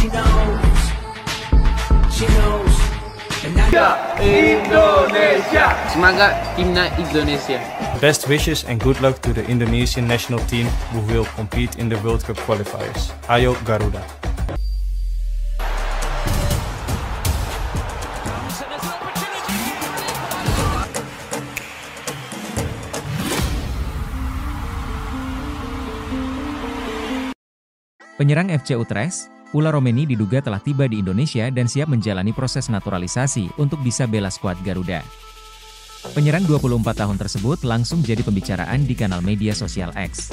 She knows. Indonesia! Semangat Timnas Indonesia! Best wishes and good luck to the Indonesian national team who will compete in the World Cup qualifiers. Ayo Garuda! Penyerang FC Utrecht, Ula Romeni diduga telah tiba di Indonesia dan siap menjalani proses naturalisasi untuk bisa bela skuad Garuda. Penyerang 24 tahun tersebut langsung jadi pembicaraan di kanal media sosial X.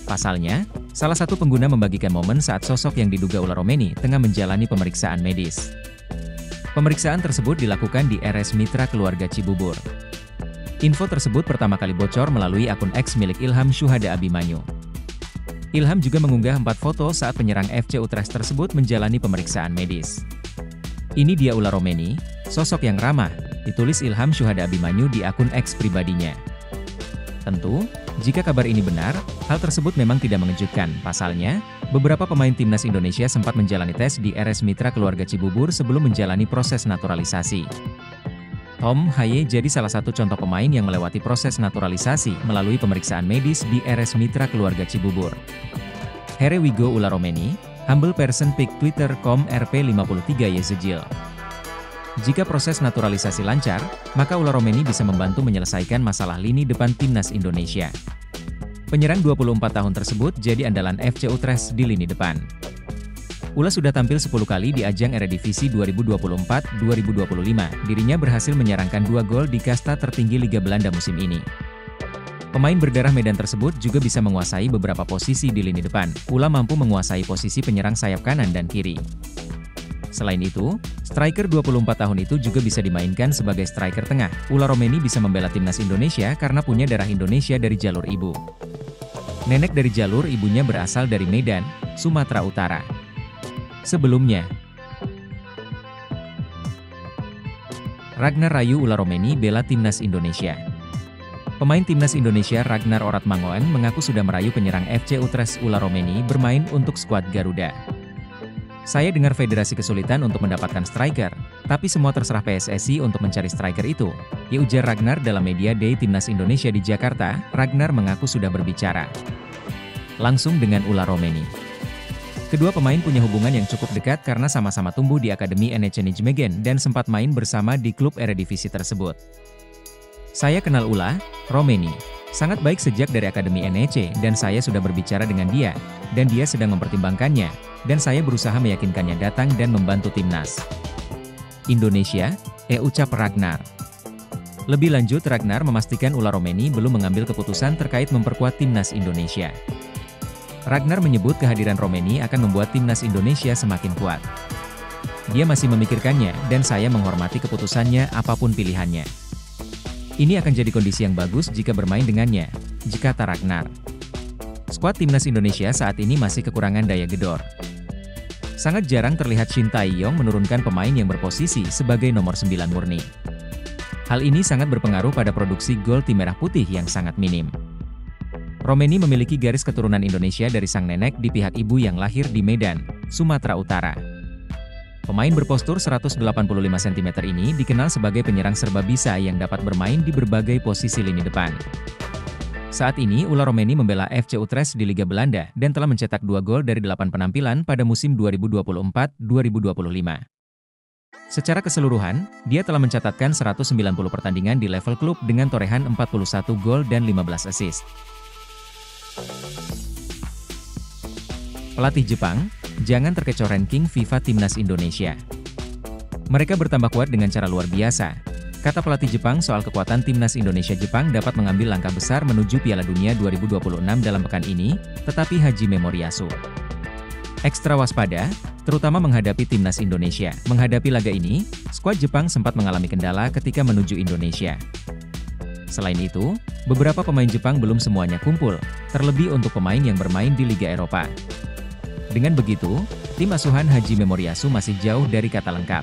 Pasalnya, salah satu pengguna membagikan momen saat sosok yang diduga Ula Romeni tengah menjalani pemeriksaan medis. Pemeriksaan tersebut dilakukan di RS Mitra Keluarga Cibubur. Info tersebut pertama kali bocor melalui akun X milik Ilham Syuhada Abimanyu. Ilham juga mengunggah 4 foto saat penyerang FC Utrecht tersebut menjalani pemeriksaan medis. Ini dia Ula Romeni, sosok yang ramah, ditulis Ilham Syuhada Abimanyu di akun X pribadinya. Tentu, jika kabar ini benar, hal tersebut memang tidak mengejutkan. Pasalnya, beberapa pemain timnas Indonesia sempat menjalani tes di RS Mitra Keluarga Cibubur sebelum menjalani proses naturalisasi. Tom Haye jadi salah satu contoh pemain yang melewati proses naturalisasi melalui pemeriksaan medis di RS Mitra Keluarga Cibubur. Here we go Ula Romeni, humble person pic Twitter.com RP53 Yezejil. Jika proses naturalisasi lancar, maka Ula Romeni bisa membantu menyelesaikan masalah lini depan timnas Indonesia. Penyerang 24 tahun tersebut jadi andalan FC Utrecht di lini depan. Ula sudah tampil 10 kali di ajang Eredivisie 2024-2025, dirinya berhasil menyerangkan 2 gol di kasta tertinggi Liga Belanda musim ini. Pemain berdarah Medan tersebut juga bisa menguasai beberapa posisi di lini depan. Ula mampu menguasai posisi penyerang sayap kanan dan kiri. Selain itu, striker 24 tahun itu juga bisa dimainkan sebagai striker tengah. Ula Romeni bisa membela timnas Indonesia karena punya darah Indonesia dari jalur ibu. Nenek dari jalur ibunya berasal dari Medan, Sumatera Utara. Sebelumnya, Ragnar rayu Ula Romeni bela timnas Indonesia. Pemain timnas Indonesia Ragnar Oratmangoen mengaku sudah merayu penyerang FC Utrecht Ula Romeni bermain untuk skuad Garuda. Saya dengar federasi kesulitan untuk mendapatkan striker, tapi semua terserah PSSI untuk mencari striker itu, ya ujar Ragnar dalam media day timnas Indonesia di Jakarta. Ragnar mengaku sudah berbicara langsung dengan Ula Romeni. Kedua pemain punya hubungan yang cukup dekat karena sama-sama tumbuh di Akademi NEC Nijmegen dan sempat main bersama di klub Eredivisie tersebut. Saya kenal Ula Romeni, sangat baik sejak dari Akademi NEC dan saya sudah berbicara dengan dia, dan dia sedang mempertimbangkannya, dan saya berusaha meyakinkannya datang dan membantu timnas Indonesia, ucap Ragnar. Lebih lanjut Ragnar memastikan Ula Romeni belum mengambil keputusan terkait memperkuat timnas Indonesia. Ragnar menyebut kehadiran Romeni akan membuat timnas Indonesia semakin kuat. Dia masih memikirkannya dan saya menghormati keputusannya apapun pilihannya. Ini akan jadi kondisi yang bagus jika bermain dengannya, kata Ragnar. Skuad timnas Indonesia saat ini masih kekurangan daya gedor. Sangat jarang terlihat Shin Tae-yong menurunkan pemain yang berposisi sebagai nomor 9 murni. Hal ini sangat berpengaruh pada produksi gol tim merah putih yang sangat minim. Romeni memiliki garis keturunan Indonesia dari sang nenek di pihak ibu yang lahir di Medan, Sumatera Utara. Pemain berpostur 185 cm ini dikenal sebagai penyerang serba bisa yang dapat bermain di berbagai posisi lini depan. Saat ini Ula Romeni membela FC Utrecht di Liga Belanda dan telah mencetak 2 gol dari 8 penampilan pada musim 2024-2025. Secara keseluruhan, dia telah mencatatkan 190 pertandingan di level klub dengan torehan 41 gol dan 15 assist. Pelatih Jepang, jangan terkecoh ranking FIFA Timnas Indonesia. Mereka bertambah kuat dengan cara luar biasa, kata pelatih Jepang soal kekuatan Timnas Indonesia. Jepang dapat mengambil langkah besar menuju Piala Dunia 2026 dalam pekan ini, tetapi Hajime Moriyasu ekstra waspada, terutama menghadapi Timnas Indonesia. Menghadapi laga ini, skuad Jepang sempat mengalami kendala ketika menuju Indonesia. Selain itu, beberapa pemain Jepang belum semuanya kumpul, terlebih untuk pemain yang bermain di Liga Eropa. Dengan begitu, tim asuhan Hajime Moriyasu masih jauh dari kata lengkap.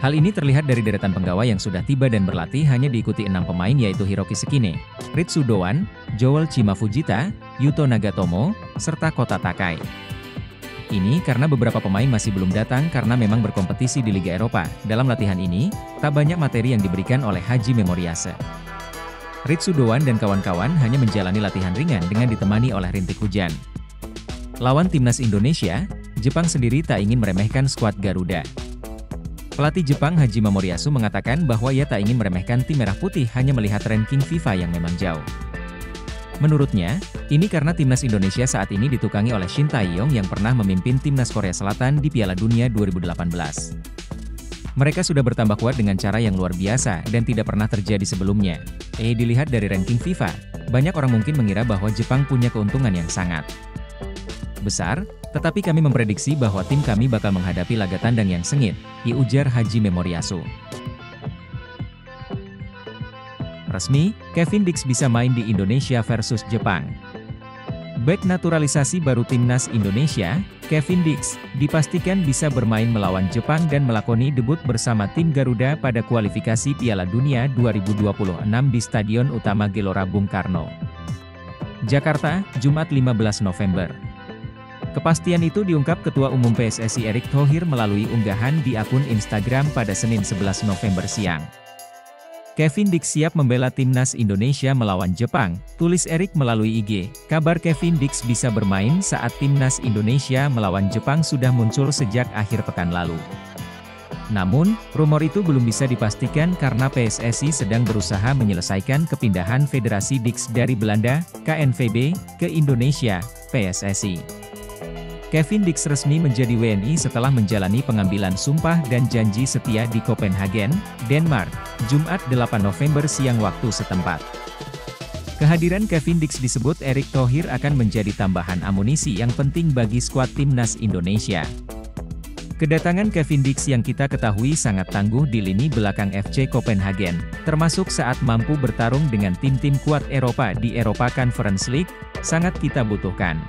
Hal ini terlihat dari deretan penggawa yang sudah tiba dan berlatih hanya diikuti 6 pemain yaitu Hiroki Sekine, Ritsu Doan, Joel Chima Fujita, Yuto Nagatomo, serta Kota Takai. Ini karena beberapa pemain masih belum datang karena memang berkompetisi di Liga Eropa. Dalam latihan ini, tak banyak materi yang diberikan oleh Haji Memoriase. Ritsu Doan dan kawan-kawan hanya menjalani latihan ringan dengan ditemani oleh rintik hujan. Lawan timnas Indonesia, Jepang sendiri tak ingin meremehkan skuad Garuda. Pelatih Jepang Haji Memoriasu mengatakan bahwa ia tak ingin meremehkan tim Merah Putih hanya melihat ranking FIFA yang memang jauh. Menurutnya, ini karena timnas Indonesia saat ini ditukangi oleh Shin Tae-yong yang pernah memimpin timnas Korea Selatan di Piala Dunia 2018. Mereka sudah bertambah kuat dengan cara yang luar biasa dan tidak pernah terjadi sebelumnya. Dilihat dari ranking FIFA, banyak orang mungkin mengira bahwa Jepang punya keuntungan yang sangat besar, tetapi kami memprediksi bahwa tim kami bakal menghadapi laga tandang yang sengit, ujar Haji Memoriasu. Resmi, Kevin Dix bisa main di Indonesia versus Jepang. Bek naturalisasi baru timnas Indonesia, Kevin Dix, dipastikan bisa bermain melawan Jepang dan melakoni debut bersama tim Garuda pada kualifikasi Piala Dunia 2026 di Stadion Utama Gelora Bung Karno, Jakarta, Jumat 15 November. Kepastian itu diungkap Ketua Umum PSSI Erick Thohir melalui unggahan di akun Instagram pada Senin 11 November siang. Kevin Dix siap membela timnas Indonesia melawan Jepang, tulis Erick melalui IG. Kabar Kevin Dix bisa bermain saat timnas Indonesia melawan Jepang sudah muncul sejak akhir pekan lalu. Namun, rumor itu belum bisa dipastikan karena PSSI sedang berusaha menyelesaikan kepindahan Federasi Dix dari Belanda, KNVB, ke Indonesia, PSSI. Kevin Dix resmi menjadi WNI setelah menjalani pengambilan sumpah dan janji setia di Copenhagen, Denmark, Jumat 8 November siang waktu setempat. Kehadiran Kevin Dix disebut Erick Thohir akan menjadi tambahan amunisi yang penting bagi skuad timnas Indonesia. Kedatangan Kevin Dix yang kita ketahui sangat tangguh di lini belakang FC Copenhagen, termasuk saat mampu bertarung dengan tim-tim kuat Eropa di Eropa Conference League, sangat kita butuhkan.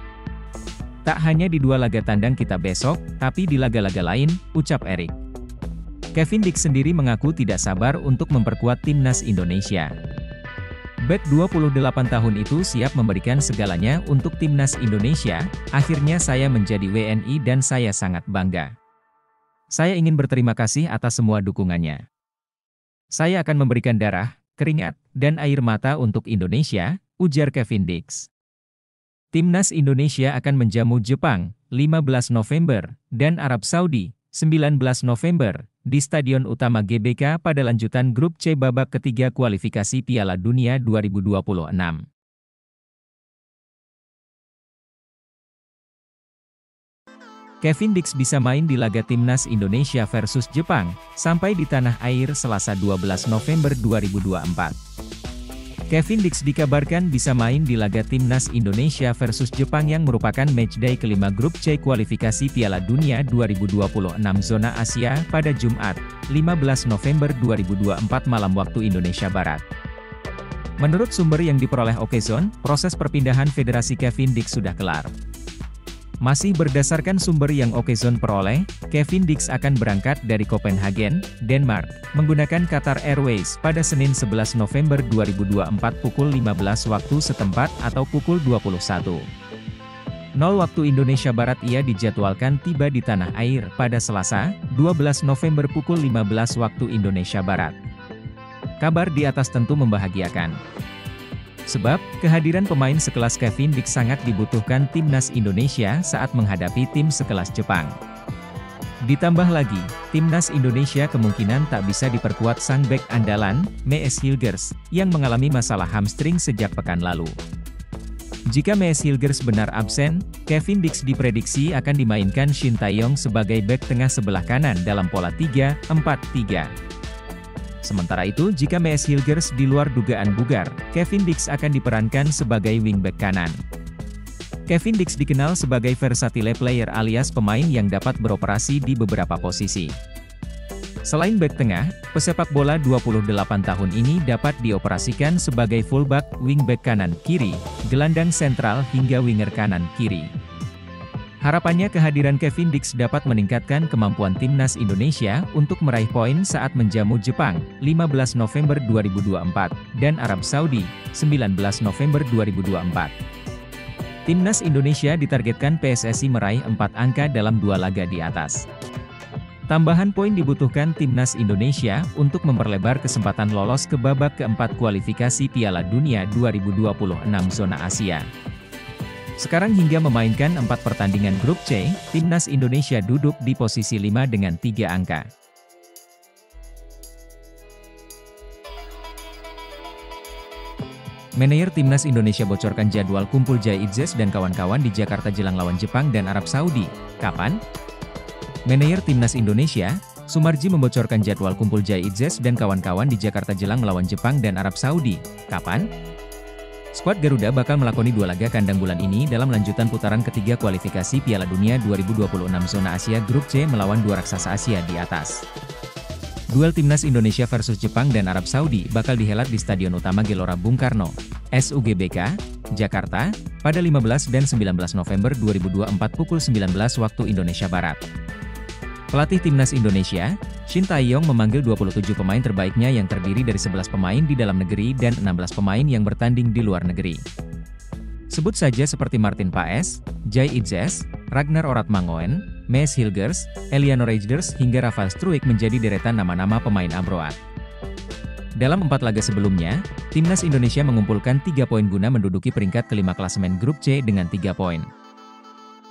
Tak hanya di dua laga tandang kita besok, tapi di laga-laga lain, ucap Erick. Kevin Dix sendiri mengaku tidak sabar untuk memperkuat timnas Indonesia. Bek 28 tahun itu siap memberikan segalanya untuk timnas Indonesia, akhirnya saya menjadi WNI dan saya sangat bangga. Saya ingin berterima kasih atas semua dukungannya. Saya akan memberikan darah, keringat, dan air mata untuk Indonesia, ujar Kevin Dix. Timnas Indonesia akan menjamu Jepang, 15 November, dan Arab Saudi, 19 November, di Stadion Utama GBK pada lanjutan grup C babak ketiga kualifikasi Piala Dunia 2026. Kevin Dix bisa main di laga Timnas Indonesia versus Jepang, sampai di tanah air Selasa 12 November 2024. Kevin Dix dikabarkan bisa main di laga Timnas Indonesia versus Jepang yang merupakan matchday kelima grup C kualifikasi Piala Dunia 2026 zona Asia pada Jumat, 15 November 2024 malam waktu Indonesia Barat. Menurut sumber yang diperoleh Okezone, proses perpindahan Federasi Kevin Dix sudah kelar. Masih berdasarkan sumber yang Okezone peroleh, Kevin Dix akan berangkat dari Copenhagen, Denmark, menggunakan Qatar Airways pada Senin 11 November 2024 pukul 15 waktu setempat atau pukul 21.00 waktu Indonesia Barat. Ia dijadwalkan tiba di tanah air pada Selasa, 12 November pukul 15 waktu Indonesia Barat. Kabar di atas tentu membahagiakan. Sebab, kehadiran pemain sekelas Kevin Dix sangat dibutuhkan timnas Indonesia saat menghadapi tim sekelas Jepang. Ditambah lagi, timnas Indonesia kemungkinan tak bisa diperkuat sang bek andalan, Mees Hilgers, yang mengalami masalah hamstring sejak pekan lalu. Jika Mees Hilgers benar absen, Kevin Dix diprediksi akan dimainkan Shin Tae-yong sebagai bek tengah sebelah kanan dalam pola 3-4-3. Sementara itu, jika Mees Hilgers di luar dugaan bugar, Kevin Dix akan diperankan sebagai wingback kanan. Kevin Dix dikenal sebagai versatile player alias pemain yang dapat beroperasi di beberapa posisi. Selain bek tengah, pesepak bola 28 tahun ini dapat dioperasikan sebagai fullback, wingback kanan-kiri, gelandang sentral hingga winger kanan-kiri. Harapannya kehadiran Kevin Dix dapat meningkatkan kemampuan timnas Indonesia untuk meraih poin saat menjamu Jepang, 15 November 2024, dan Arab Saudi, 19 November 2024. Timnas Indonesia ditargetkan PSSI meraih 4 angka dalam 2 laga di atas. Tambahan poin dibutuhkan Timnas Indonesia untuk memperlebar kesempatan lolos ke babak keempat kualifikasi Piala Dunia 2026 zona Asia. Sekarang hingga memainkan 4 pertandingan grup C, Timnas Indonesia duduk di posisi 5 dengan 3 angka. Manajer Timnas Indonesia bocorkan jadwal kumpul Jai Itzes dan kawan-kawan di Jakarta jelang lawan Jepang dan Arab Saudi. Kapan? Manajer Timnas Indonesia, Sumarji membocorkan jadwal kumpul Jai Itzes dan kawan-kawan di Jakarta jelang melawan Jepang dan Arab Saudi. Kapan? Skuad Garuda bakal melakoni 2 laga kandang bulan ini dalam lanjutan putaran ketiga kualifikasi Piala Dunia 2026 zona Asia Grup C melawan 2 raksasa Asia di atas. Duel Timnas Indonesia versus Jepang dan Arab Saudi bakal dihelat di Stadion Utama Gelora Bung Karno, SUGBK, Jakarta, pada 15 dan 19 November 2024 pukul 19 waktu Indonesia Barat. Pelatih Timnas Indonesia, Shin Tae-yong memanggil 27 pemain terbaiknya yang terdiri dari 11 pemain di dalam negeri dan 16 pemain yang bertanding di luar negeri. Sebut saja seperti Martin Paes, Jai Itzes, Ragnar Oratmangoen, Mees Hilgers, Eliano Reijers hingga Rafael Struijk menjadi deretan nama-nama pemain abroad. Dalam 4 laga sebelumnya, Timnas Indonesia mengumpulkan 3 poin guna menduduki peringkat kelima klasemen Grup C dengan 3 poin.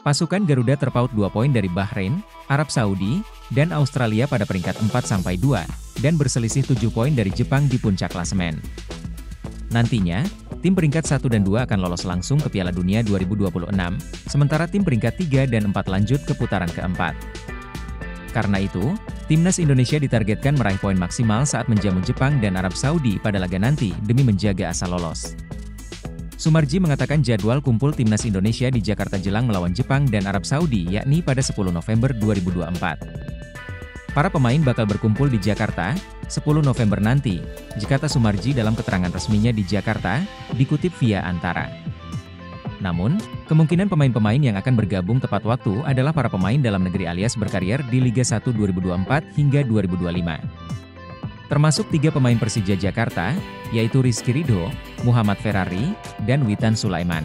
Pasukan Garuda terpaut 2 poin dari Bahrain, Arab Saudi, dan Australia pada peringkat 4-2, dan berselisih 7 poin dari Jepang di puncak klasemen. Nantinya, tim peringkat 1 dan 2 akan lolos langsung ke Piala Dunia 2026, sementara tim peringkat 3 dan 4 lanjut ke putaran keempat. Karena itu, Timnas Indonesia ditargetkan meraih poin maksimal saat menjamu Jepang dan Arab Saudi pada laga nanti demi menjaga asa lolos. Sumarji mengatakan jadwal kumpul Timnas Indonesia di Jakarta jelang melawan Jepang dan Arab Saudi yakni pada 10 November 2024. Para pemain bakal berkumpul di Jakarta, 10 November nanti, kata Sumarji dalam keterangan resminya di Jakarta, dikutip via Antara. Namun, kemungkinan pemain-pemain yang akan bergabung tepat waktu adalah para pemain dalam negeri alias berkarier di Liga 1 2024 hingga 2025. Termasuk 3 pemain Persija Jakarta, yaitu Rizky Ridho, Muhammad Ferrari, dan Witan Sulaiman.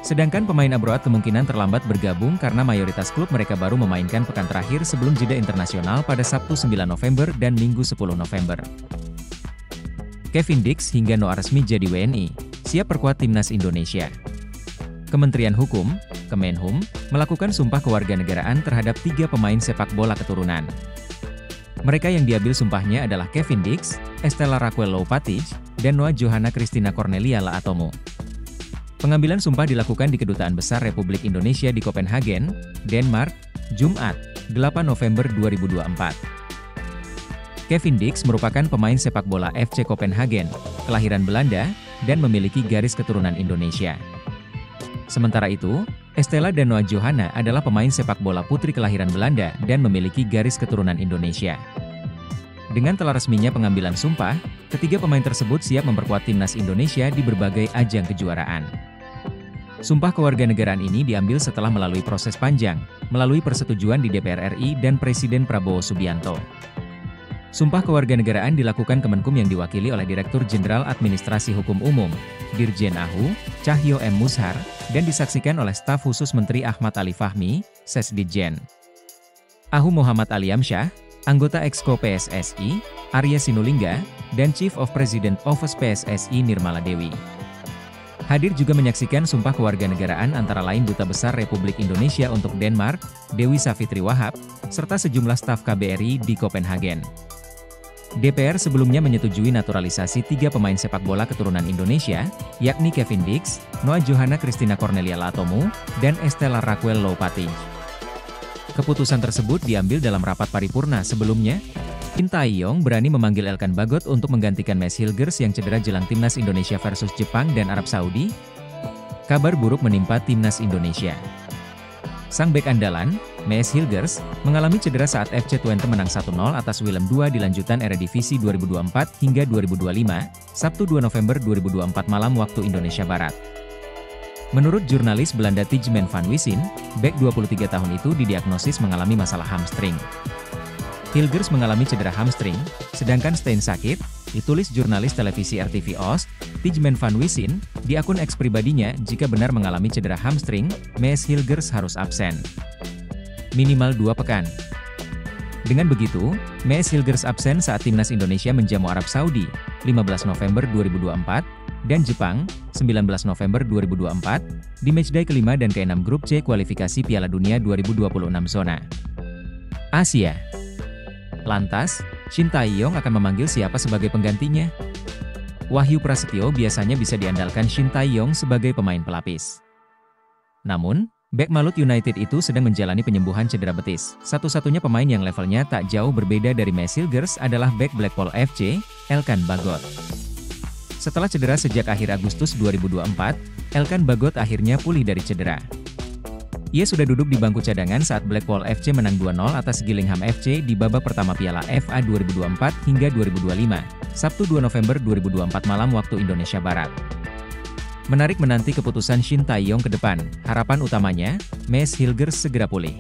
Sedangkan pemain abroad kemungkinan terlambat bergabung karena mayoritas klub mereka baru memainkan pekan terakhir sebelum jeda internasional pada Sabtu 9 November dan Minggu 10 November. Kevin Dix hingga Noah resmi jadi WNI, siap perkuat Timnas Indonesia. Kementerian Hukum, Kemenhum, melakukan sumpah kewarganegaraan terhadap 3 pemain sepak bola keturunan. Mereka yang diambil sumpahnya adalah Kevin Dix, Estella Raquel Loupatij, dan Noah Johanna Christina Cornelia Laatomo. Pengambilan sumpah dilakukan di Kedutaan Besar Republik Indonesia di Copenhagen, Denmark, Jumat, 8 November 2024. Kevin Dix merupakan pemain sepak bola FC Copenhagen, kelahiran Belanda, dan memiliki garis keturunan Indonesia. Sementara itu, Estella dan Noah Johanna adalah pemain sepak bola putri kelahiran Belanda dan memiliki garis keturunan Indonesia. Dengan telah resminya pengambilan sumpah, ketiga pemain tersebut siap memperkuat Timnas Indonesia di berbagai ajang kejuaraan. Sumpah kewarganegaraan ini diambil setelah melalui proses panjang, melalui persetujuan di DPR RI dan Presiden Prabowo Subianto. Sumpah kewarganegaraan dilakukan Kemenkum yang diwakili oleh Direktur Jenderal Administrasi Hukum Umum, Dirjen AHU, Cahyo M. Mushar, dan disaksikan oleh staf khusus Menteri Ahmad Ali Fahmi, Sesditjen. AHU Muhammad Aliamsyah, anggota Exco PSSI, Arya Sinulinga, dan Chief of President Office PSSI Nirmala Dewi. Hadir juga menyaksikan sumpah kewarganegaraan antara lain Duta Besar Republik Indonesia untuk Denmark, Dewi Savitri Wahab, serta sejumlah staf KBRI di Copenhagen. DPR sebelumnya menyetujui naturalisasi 3 pemain sepak bola keturunan Indonesia, yakni Kevin Dix, Noah Johanna Christina Cornelia Laatomo, dan Estella Raquel Loupatij. Keputusan tersebut diambil dalam rapat paripurna sebelumnya. Shin Tae-yong berani memanggil Elkan Bagot untuk menggantikan Mees Hilgers yang cedera jelang Timnas Indonesia versus Jepang dan Arab Saudi. Kabar buruk menimpa Timnas Indonesia. Sang bek andalan, Mees Hilgers, mengalami cedera saat FC Twente menang 1-0 atas Willem II di lanjutan Eredivisie 2024 hingga 2025, Sabtu 2 November 2024 malam waktu Indonesia Barat. Menurut jurnalis Belanda Tijmen van Wissen, bek 23 tahun itu didiagnosis mengalami masalah hamstring. Hilgers mengalami cedera hamstring, sedangkan Steyn sakit, ditulis jurnalis televisi RTV Oost, Tijmen van Wissin, di akun X pribadinya jika benar mengalami cedera hamstring, Mees Hilgers harus absen minimal 2 pekan. Dengan begitu, Mees Hilgers absen saat Timnas Indonesia menjamu Arab Saudi, 15 November 2024, dan Jepang, 19 November 2024, di matchday kelima dan ke-6 grup C kualifikasi Piala Dunia 2026 zona Asia. Lantas, Shin Tae-yong akan memanggil siapa sebagai penggantinya? Wahyu Prasetyo biasanya bisa diandalkan Shin Tae-yong sebagai pemain pelapis. Namun, bek Malut United itu sedang menjalani penyembuhan cedera betis. Satu-satunya pemain yang levelnya tak jauh berbeda dari Mees Hilgers adalah bek Blackpool FC, Elkan Bagot. Setelah cedera sejak akhir Agustus 2024, Elkan Bagot akhirnya pulih dari cedera. Ia sudah duduk di bangku cadangan saat Blackpool FC menang 2-0 atas Gillingham FC di babak pertama Piala FA 2024 hingga 2025, Sabtu 2 November 2024 malam waktu Indonesia Barat. Menarik menanti keputusan Shin Tae-yong ke depan, harapan utamanya, Mees Hilgers segera pulih.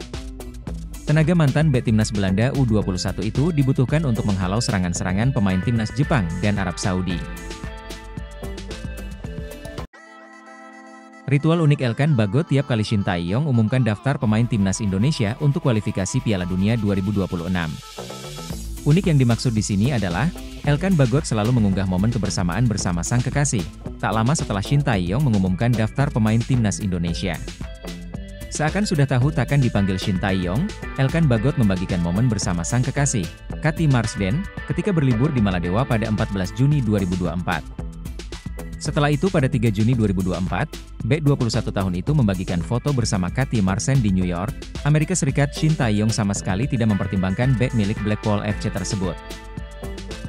Tenaga mantan bek Timnas Belanda U21 itu dibutuhkan untuk menghalau serangan-serangan pemain Timnas Jepang dan Arab Saudi. Ritual unik Elkan Bagot tiap kali Shin Tae-yong umumkan daftar pemain Timnas Indonesia untuk kualifikasi Piala Dunia 2026. Unik yang dimaksud di sini adalah, Elkan Bagot selalu mengunggah momen kebersamaan bersama sang kekasih, tak lama setelah Shin Tae-yong mengumumkan daftar pemain Timnas Indonesia. Seakan sudah tahu takkan dipanggil Shin Tae-yong, Elkan Bagot membagikan momen bersama sang kekasih, Kathy Marsden, ketika berlibur di Maladewa pada 14 Juni 2024. Setelah itu pada 3 Juni 2024, bek 21 tahun itu membagikan foto bersama Kathy Marsden di New York, Amerika Serikat. Shin Tae-yong sama sekali tidak mempertimbangkan bek milik Blackpool FC tersebut.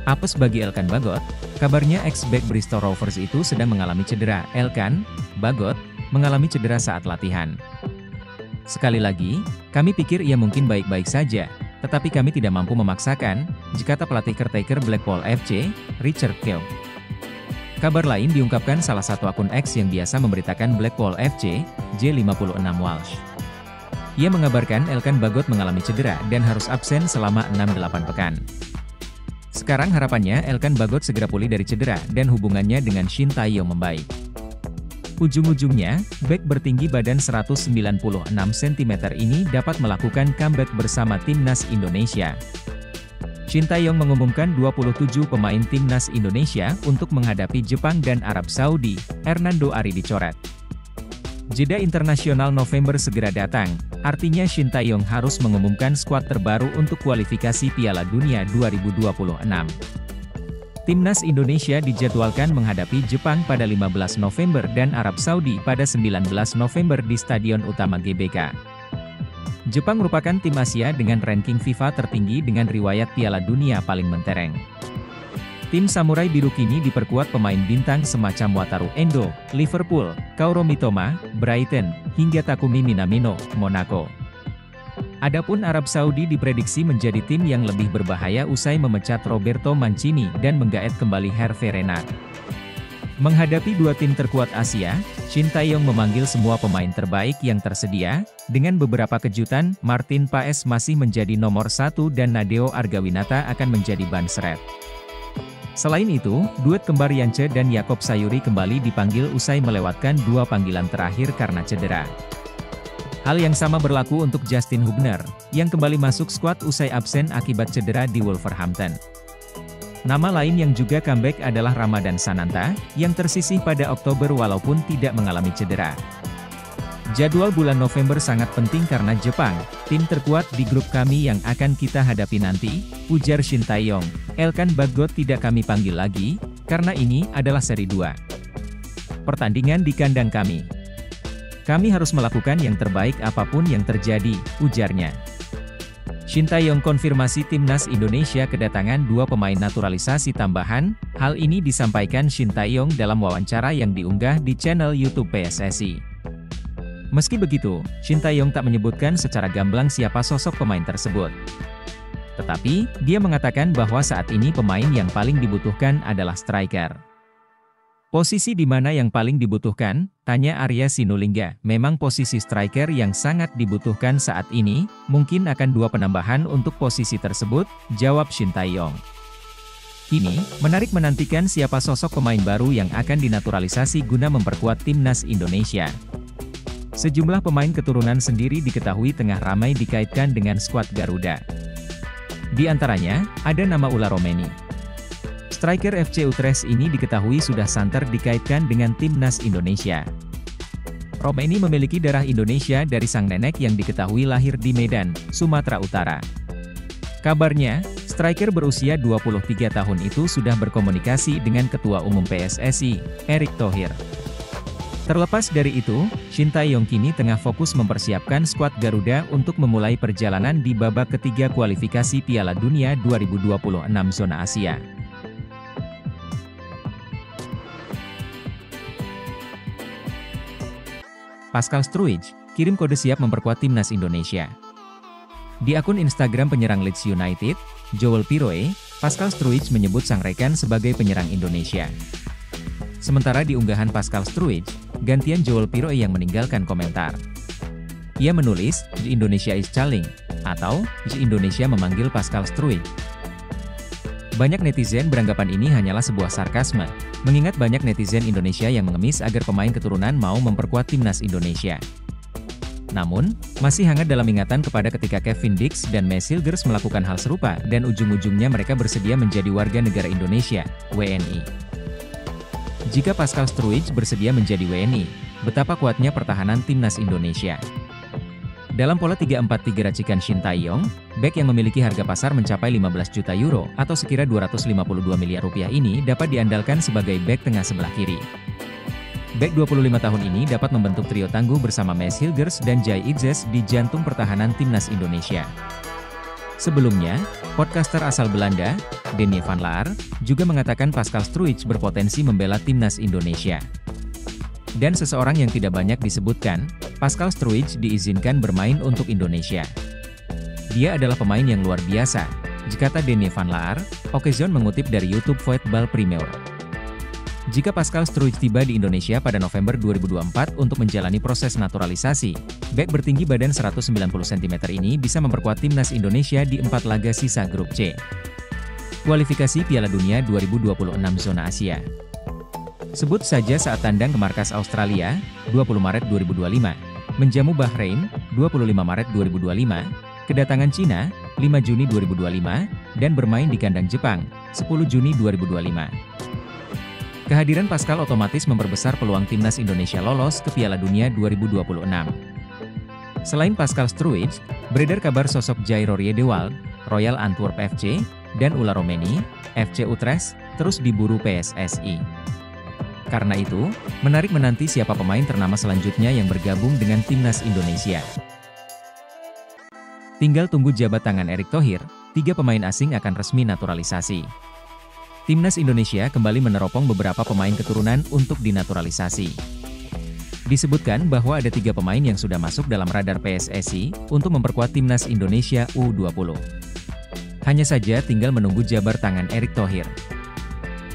Apes bagi Elkan Bagot, kabarnya ex-bek Bristol Rovers itu sedang mengalami cedera. Elkan Bagot mengalami cedera saat latihan. Sekali lagi, kami pikir ia mungkin baik-baik saja, tetapi kami tidak mampu memaksakan, jikata pelatih caretaker Blackpool FC, Richard Keogh. Kabar lain diungkapkan salah satu akun X yang biasa memberitakan Blackpool FC, J56 Walsh. Ia mengabarkan Elkan Bagot mengalami cedera dan harus absen selama 6-8 pekan. Sekarang harapannya Elkan Bagot segera pulih dari cedera dan hubungannya dengan Shin Tae-yong membaik. Ujung-ujungnya, bek bertinggi badan 196 cm ini dapat melakukan comeback bersama Timnas Indonesia. Shin Tae-yong mengumumkan 27 pemain Timnas Indonesia untuk menghadapi Jepang dan Arab Saudi. Hernando Ari dicoret. Jeda internasional November segera datang, artinya Shin Tae-yong harus mengumumkan skuad terbaru untuk kualifikasi Piala Dunia 2026. Timnas Indonesia dijadwalkan menghadapi Jepang pada 15 November dan Arab Saudi pada 19 November di Stadion Utama GBK. Jepang merupakan tim Asia dengan ranking FIFA tertinggi dengan riwayat Piala Dunia paling mentereng. Tim Samurai Biru kini diperkuat pemain bintang semacam Wataru Endo, Liverpool, Kaoru Mitoma, Brighton, hingga Takumi Minamino, Monaco. Adapun Arab Saudi diprediksi menjadi tim yang lebih berbahaya usai memecat Roberto Mancini dan menggaet kembali Hervé Renard. Menghadapi dua tim terkuat Asia, Shin Tae-yong memanggil semua pemain terbaik yang tersedia. Dengan beberapa kejutan, Martin Paes masih menjadi nomor 1 dan Nadeo Argawinata akan menjadi ban seret. Selain itu, duet kembar Yance dan Yakob Sayuri kembali dipanggil usai melewatkan 2 panggilan terakhir karena cedera. Hal yang sama berlaku untuk Justin Hubner, yang kembali masuk skuad usai absen akibat cedera di Wolverhampton. Nama lain yang juga comeback adalah Ramadan Sananta, yang tersisih pada Oktober walaupun tidak mengalami cedera. Jadwal bulan November sangat penting karena Jepang, tim terkuat di grup kami yang akan kita hadapi nanti, ujar Shin Tae-yong. Elkan Bagot tidak kami panggil lagi, karena ini adalah seri 2. Pertandingan di kandang kami. Kami harus melakukan yang terbaik apapun yang terjadi, ujarnya. Shin Tae-yong konfirmasi Timnas Indonesia kedatangan 2 pemain naturalisasi tambahan. Hal ini disampaikan Shin Tae-yong dalam wawancara yang diunggah di channel YouTube PSSI. Meski begitu, Shin Tae-yong tak menyebutkan secara gamblang siapa sosok pemain tersebut. Tetapi, dia mengatakan bahwa saat ini pemain yang paling dibutuhkan adalah striker. Posisi di mana yang paling dibutuhkan? Tanya Arya Sinulinga. Memang posisi striker yang sangat dibutuhkan saat ini, mungkin akan 2 penambahan untuk posisi tersebut, jawab Shin Tae-yong. Kini, menarik menantikan siapa sosok pemain baru yang akan dinaturalisasi guna memperkuat timnas Indonesia. Sejumlah pemain keturunan sendiri diketahui tengah ramai dikaitkan dengan skuad Garuda. Di antaranya, ada nama Ula Romeni. Striker FC Utrecht ini diketahui sudah santer dikaitkan dengan timnas Indonesia. Romeni memiliki darah Indonesia dari sang nenek yang diketahui lahir di Medan, Sumatera Utara. Kabarnya, striker berusia 23 tahun itu sudah berkomunikasi dengan Ketua Umum PSSI, Erick Thohir. Terlepas dari itu, Shin Tae-yong kini tengah fokus mempersiapkan skuad Garuda untuk memulai perjalanan di babak ketiga kualifikasi Piala Dunia 2026 zona Asia. Pascal Struijk kirim kode siap memperkuat timnas Indonesia. Di akun Instagram penyerang Leeds United, Joel Piroe, Pascal Struijk menyebut sang rekan sebagai penyerang Indonesia. Sementara di unggahan Pascal Struijk, gantian Joel Piroe yang meninggalkan komentar. Ia menulis, "The Indonesia is calling," atau "The Indonesia memanggil Pascal Struijk." Banyak netizen beranggapan ini hanyalah sebuah sarkasme, mengingat banyak netizen Indonesia yang mengemis agar pemain keturunan mau memperkuat timnas Indonesia. Namun, masih hangat dalam ingatan kepada ketika Kevin Dix dan Messi Hilgers melakukan hal serupa dan ujung-ujungnya mereka bersedia menjadi warga negara Indonesia, WNI. Jika Pascal Struijk bersedia menjadi WNI, betapa kuatnya pertahanan timnas Indonesia. Dalam pola 3-4-3 racikan Shin Tae-yong, bek yang memiliki harga pasar mencapai 15 juta euro atau sekira 252 miliar rupiah ini dapat diandalkan sebagai bek tengah sebelah kiri. Bek 25 tahun ini dapat membentuk trio tangguh bersama Messi Hilgers dan Jai Itzes di jantung pertahanan timnas Indonesia. Sebelumnya, podcaster asal Belanda, Denny van Laar, juga mengatakan Pascal Struijk berpotensi membela timnas Indonesia. Dan seseorang yang tidak banyak disebutkan, Pascal Struijk diizinkan bermain untuk Indonesia. Dia adalah pemain yang luar biasa, kata Denny van Laar, Occasion mengutip dari YouTube Voetbal Premier. Jika Pascal Struijk tiba di Indonesia pada November 2024 untuk menjalani proses naturalisasi, bek bertinggi badan 190 cm ini bisa memperkuat timnas Indonesia di 4 laga sisa grup C. Kualifikasi Piala Dunia 2026 zona Asia. Sebut saja saat tandang ke markas Australia, 20 Maret 2025, menjamu Bahrain, 25 Maret 2025, kedatangan Cina, 5 Juni 2025, dan bermain di kandang Jepang, 10 Juni 2025. Kehadiran Pascal otomatis memperbesar peluang timnas Indonesia lolos ke Piala Dunia 2026. Selain Pascal Struijk, beredar kabar sosok Jai Rourier-de-Waal, Royal Antwerp FC, dan Ula Romeni, FC Utrecht, terus diburu PSSI. Karena itu, menarik menanti siapa pemain ternama selanjutnya yang bergabung dengan timnas Indonesia. Tinggal tunggu jabat tangan Erick Thohir, 3 pemain asing akan resmi naturalisasi. Timnas Indonesia kembali meneropong beberapa pemain keturunan untuk dinaturalisasi. Disebutkan bahwa ada 3 pemain yang sudah masuk dalam radar PSSI untuk memperkuat timnas Indonesia U20. Hanya saja tinggal menunggu jabar tangan Erick Thohir.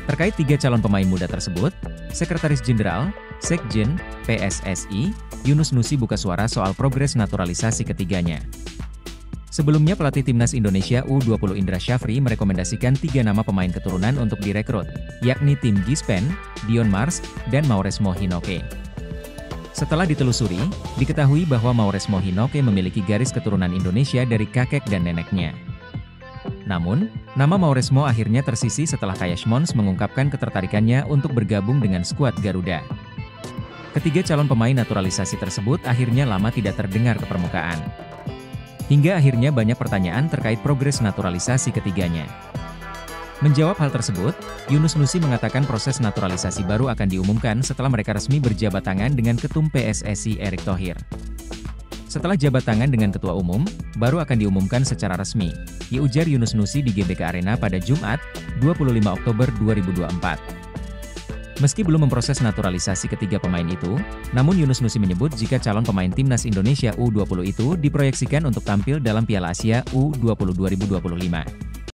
Terkait 3 calon pemain muda tersebut, Sekretaris Jenderal, Sekjen, PSSI, Yunus Nusi buka suara soal progres naturalisasi ketiganya. Sebelumnya pelatih timnas Indonesia U20 Indra Syafri merekomendasikan 3 nama pemain keturunan untuk direkrut, yakni Tim Gispen, Dion Mars, dan Mauresmo Hinoke. Setelah ditelusuri, diketahui bahwa Mauresmo Hinoke memiliki garis keturunan Indonesia dari kakek dan neneknya. Namun, nama Mauresmo akhirnya tersisih setelah Kayash Mons mengungkapkan ketertarikannya untuk bergabung dengan skuad Garuda. Ketiga calon pemain naturalisasi tersebut akhirnya lama tidak terdengar ke permukaan. Hingga akhirnya banyak pertanyaan terkait progres naturalisasi ketiganya. Menjawab hal tersebut, Yunus Nusi mengatakan proses naturalisasi baru akan diumumkan setelah mereka resmi berjabat tangan dengan Ketum PSSI Erick Thohir. Setelah jabat tangan dengan Ketua Umum, baru akan diumumkan secara resmi, ujar Yunus Nusi di GBK Arena pada Jumat, 25 Oktober 2024. Meski belum memproses naturalisasi ketiga pemain itu, namun Yunus Nusi menyebut jika calon pemain timnas Indonesia U20 itu diproyeksikan untuk tampil dalam Piala Asia U20 2025.